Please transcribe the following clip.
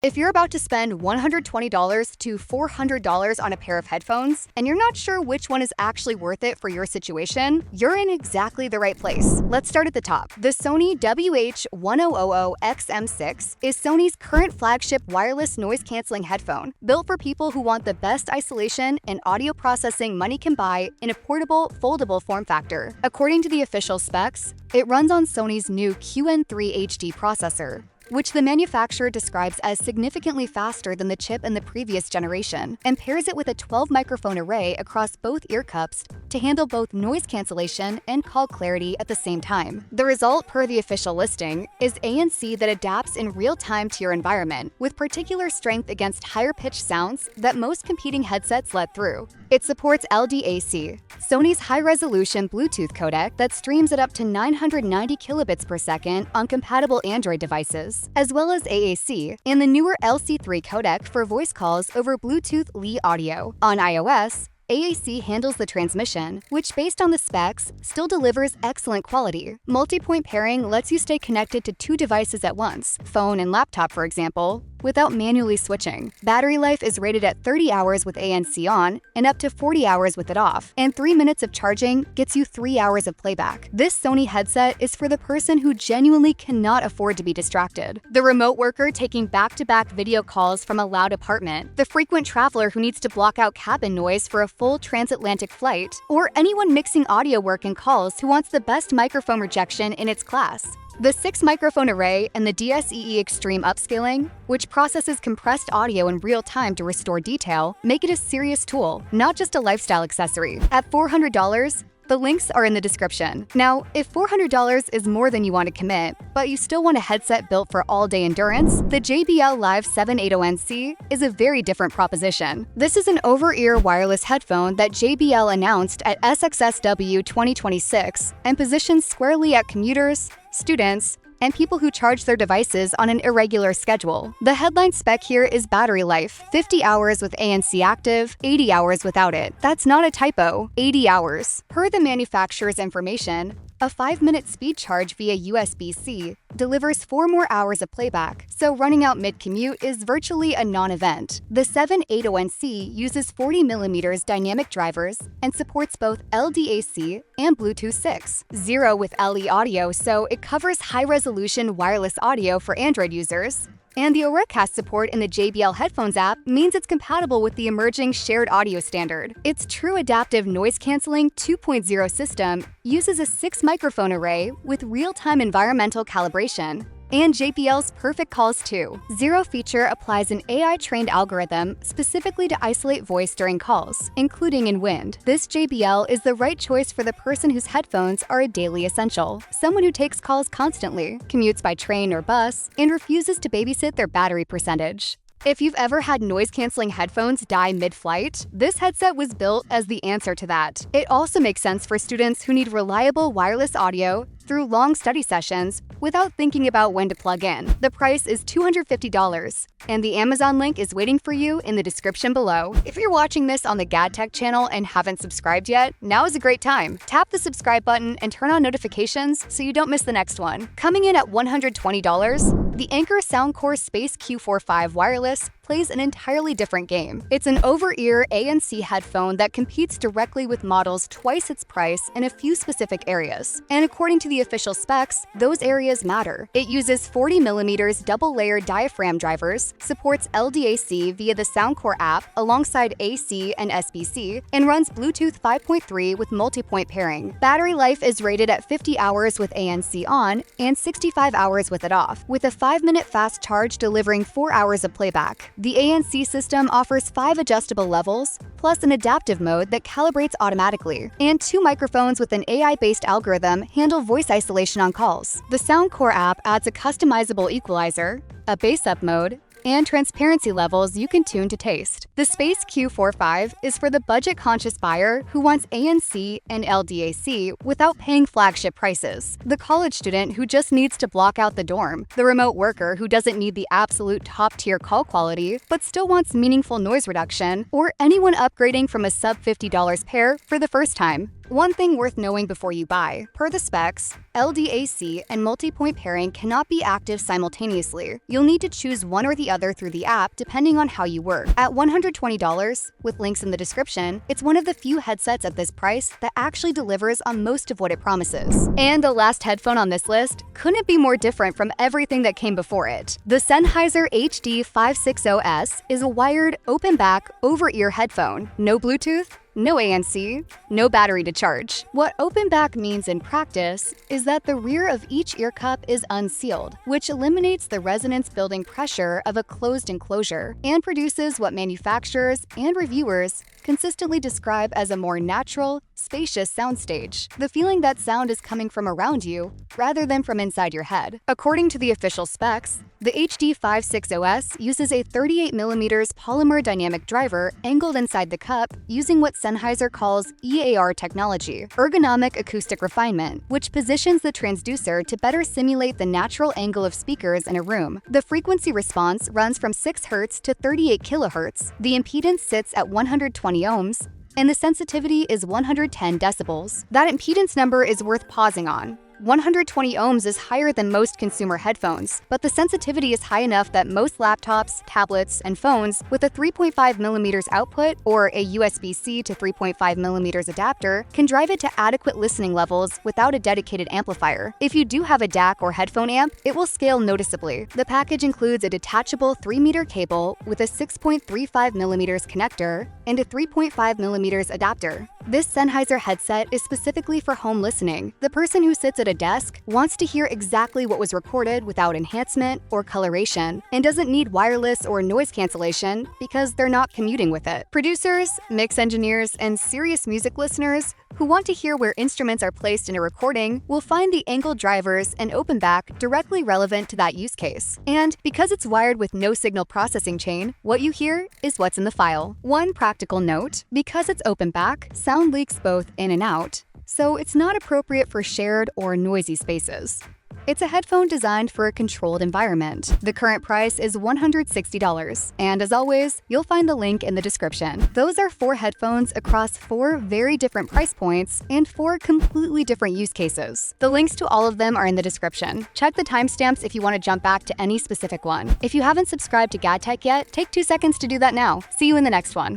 If you're about to spend $120 to $400 on a pair of headphones, and you're not sure which one is actually worth it for your situation, you're in exactly the right place. Let's start at the top. The Sony WH-1000XM6 is Sony's current flagship wireless noise-canceling headphone, built for people who want the best isolation and audio processing money can buy in a portable, foldable form factor. According to the official specs, it runs on Sony's new QN3 HD processor, which the manufacturer describes as significantly faster than the chip in the previous generation, and pairs it with a 12-microphone array across both ear cups to handle both noise cancellation and call clarity at the same time. The result, per the official listing, is ANC that adapts in real time to your environment, with particular strength against higher-pitched sounds that most competing headsets let through. It supports LDAC, Sony's high-resolution Bluetooth codec that streams at up to 990 kilobits per second on compatible Android devices, as well as AAC, and the newer LC3 codec for voice calls over Bluetooth LE audio. On iOS, AAC handles the transmission, which based on the specs, still delivers excellent quality. Multi-point pairing lets you stay connected to two devices at once, phone and laptop for example, without manually switching. Battery life is rated at 30 hours with ANC on and up to 40 hours with it off, and 3 minutes of charging gets you 3 hours of playback. This Sony headset is for the person who genuinely cannot afford to be distracted. The remote worker taking back-to-back video calls from a loud apartment, the frequent traveler who needs to block out cabin noise for a full transatlantic flight, or anyone mixing audio work and calls who wants the best microphone rejection in its class. The 6-microphone array and the DSEE Extreme upscaling, which processes compressed audio in real time to restore detail, make it a serious tool, not just a lifestyle accessory. At $400, the links are in the description. Now, if $400 is more than you want to commit, but you still want a headset built for all-day endurance, the JBL Live 780NC is a very different proposition. This is an over-ear wireless headphone that JBL announced at SXSW 2026 and positions squarely at commuters, students, and people who charge their devices on an irregular schedule. The headline spec here is battery life, 50 hours with ANC active, 80 hours without it. That's not a typo, 80 hours. Per the manufacturer's information, a 5-minute speed charge via USB-C delivers 4 more hours of playback, so running out mid-commute is virtually a non-event. The 780NC uses 40mm dynamic drivers and supports both LDAC and Bluetooth 6.0 with LE audio, so it covers high-resolution wireless audio for Android users. And the Auracast support in the JBL headphones app means it's compatible with the emerging shared audio standard. Its true adaptive noise-canceling 2.0 system uses a 6-microphone array with real-time environmental calibration. And JBL's Perfect Calls 2.0 feature applies an AI-trained algorithm specifically to isolate voice during calls, including in wind. This JBL is the right choice for the person whose headphones are a daily essential. Someone who takes calls constantly, commutes by train or bus, and refuses to babysit their battery percentage. If you've ever had noise-canceling headphones die mid-flight, this headset was built as the answer to that. It also makes sense for students who need reliable wireless audio through long study sessions without thinking about when to plug in. The price is $250, and the Amazon link is waiting for you in the description below. If you're watching this on the GadTech channel and haven't subscribed yet, now is a great time. Tap the subscribe button and turn on notifications so you don't miss the next one. Coming in at $120, the Anker Soundcore Space Q45 Wireless plays an entirely different game. It's an over-ear ANC headphone that competes directly with models twice its price in a few specific areas. And according to the official specs, those areas matter. It uses 40mm double-layered diaphragm drivers, supports LDAC via the Soundcore app alongside AC and SBC, and runs Bluetooth 5.3 with multi-point pairing. Battery life is rated at 50 hours with ANC on and 65 hours with it off, with a 5-minute fast charge delivering 4 hours of playback. The ANC system offers 5 adjustable levels, plus an adaptive mode that calibrates automatically, and 2 microphones with an AI-based algorithm handle voice isolation on calls. The Soundcore app adds a customizable equalizer, a bass-up mode, and transparency levels you can tune to taste. The Space Q45 is for the budget-conscious buyer who wants ANC and LDAC without paying flagship prices, the college student who just needs to block out the dorm, the remote worker who doesn't need the absolute top-tier call quality but still wants meaningful noise reduction, or anyone upgrading from a sub-$50 pair for the first time. One thing worth knowing before you buy. Per the specs, LDAC and multi-point pairing cannot be active simultaneously. You'll need to choose one or the other through the app depending on how you work. At $120, with links in the description, it's one of the few headsets at this price that actually delivers on most of what it promises. And the last headphone on this list couldn't be more different from everything that came before it. The Sennheiser WH-1000XM6 is a wired, open-back, over-ear headphone. No Bluetooth, no ANC, no battery to charge. What open back means in practice is that the rear of each ear cup is unsealed, which eliminates the resonance-building pressure of a closed enclosure and produces what manufacturers and reviewers consistently describe as a more natural, spacious soundstage. The feeling that sound is coming from around you rather than from inside your head. According to the official specs, the HD56OS uses a 38mm polymer dynamic driver angled inside the cup using what Sennheiser calls EAR technology, ergonomic acoustic refinement, which positions the transducer to better simulate the natural angle of speakers in a room. The frequency response runs from 6 Hz to 38 kHz. The impedance sits at 120 ohms, and the sensitivity is 110 decibels. That impedance number is worth pausing on. 120 ohms is higher than most consumer headphones, but the sensitivity is high enough that most laptops, tablets, and phones with a 3.5mm output or a USB-C to 3.5mm adapter can drive it to adequate listening levels without a dedicated amplifier. If you do have a DAC or headphone amp, it will scale noticeably. The package includes a detachable 3-meter cable with a 6.35mm connector and a 3.5mm adapter. This Sennheiser headset is specifically for home listening. The person who sits at a desk wants to hear exactly what was recorded without enhancement or coloration, and doesn't need wireless or noise cancellation because they're not commuting with it. Producers, mix engineers, and serious music listeners who want to hear where instruments are placed in a recording will find the angled drivers and open back directly relevant to that use case. And because it's wired with no signal processing chain, what you hear is what's in the file. One practical note, because it's open back, sound leaks both in and out, so it's not appropriate for shared or noisy spaces. It's a headphone designed for a controlled environment. The current price is $160, and as always, you'll find the link in the description. Those are 4 headphones across 4 very different price points and 4 completely different use cases. The links to all of them are in the description. Check the timestamps if you want to jump back to any specific one. If you haven't subscribed to GadTech yet, take 2 seconds to do that now. See you in the next one.